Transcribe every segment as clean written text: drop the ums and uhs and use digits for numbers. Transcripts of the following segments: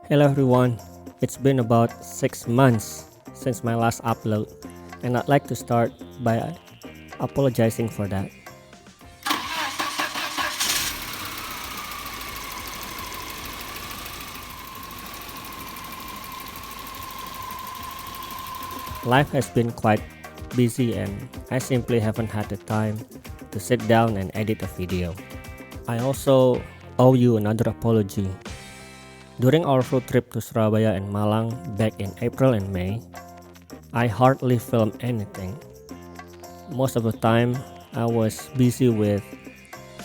Hello everyone, it's been about 6 months since my last upload, and I'd like to start by apologizing for that. Life has been quite busy and I simply haven't had the time to sit down and edit a video. I also owe you another apology. During our road trip to Surabaya and Malang back in April and May, I hardly filmed anything. Most of the time, I was busy with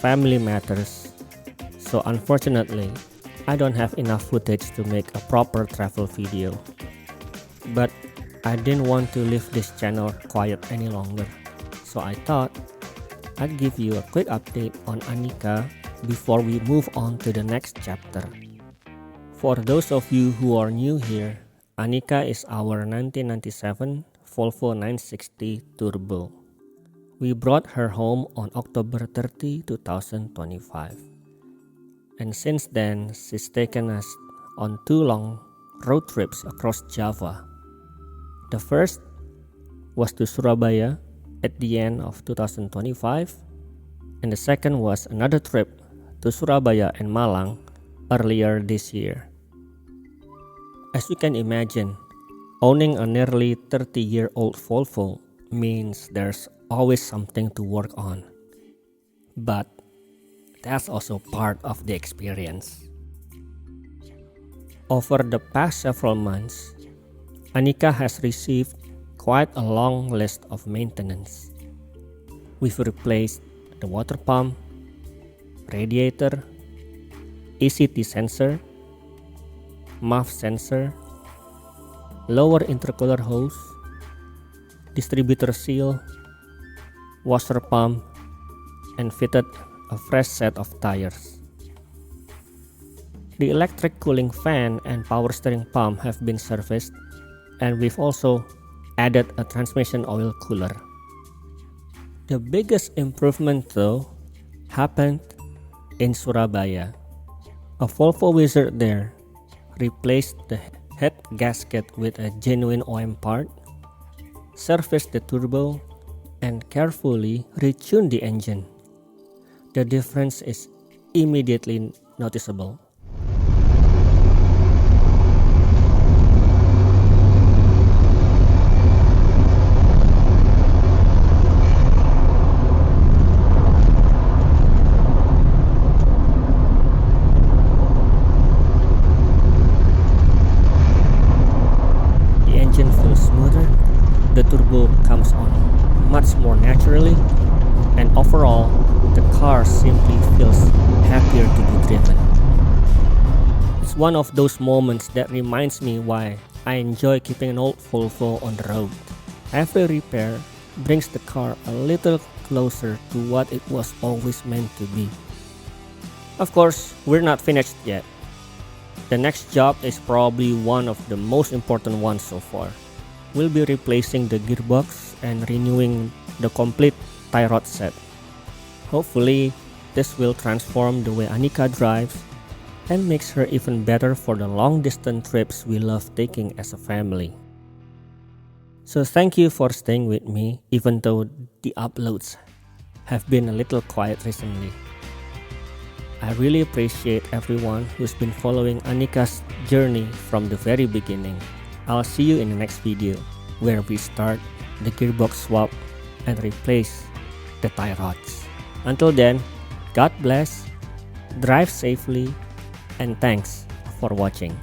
family matters, so unfortunately, I don't have enough footage to make a proper travel video. But I didn't want to leave this channel quiet any longer, so I thought I'd give you a quick update on Annika before we move on to the next chapter. For those of you who are new here, Annika is our 1997 Volvo 960 Turbo. We brought her home on October 30, 2025. And since then, she's taken us on 2 long road trips across Java. The first was to Surabaya at the end of 2025, and the second was another trip to Surabaya and Malang earlier this year. As you can imagine, owning a nearly 30-year-old Volvo means there's always something to work on. But that's also part of the experience. Over the past several months, Annika has received quite a long list of maintenance. We've replaced the water pump, radiator, ECT sensor, MAF sensor, lower intercooler hose, distributor seal, washer pump, and fitted a fresh set of tires. The electric cooling fan and power steering pump have been serviced, and we've also added a transmission oil cooler. The biggest improvement though happened in Surabaya. A Volvo wizard there replaced the head gasket with a genuine OEM part, serviced the turbo, and carefully retuned the engine. The difference is immediately noticeable. The turbo comes on much more naturally, and overall, the car simply feels happier to be driven. It's one of those moments that reminds me why I enjoy keeping an old Volvo on the road. Every repair brings the car a little closer to what it was always meant to be. Of course, we're not finished yet. The next job is probably one of the most important ones so far. We'll be replacing the gearbox and renewing the complete tie rod set. Hopefully, this will transform the way Annika drives and makes her even better for the long-distance trips we love taking as a family. So thank you for staying with me even though the uploads have been a little quiet recently. I really appreciate everyone who's been following Annika's journey from the very beginning. I'll see you in the next video where we start the gearbox swap and replace the tie rods. Until then, God bless, drive safely, and thanks for watching.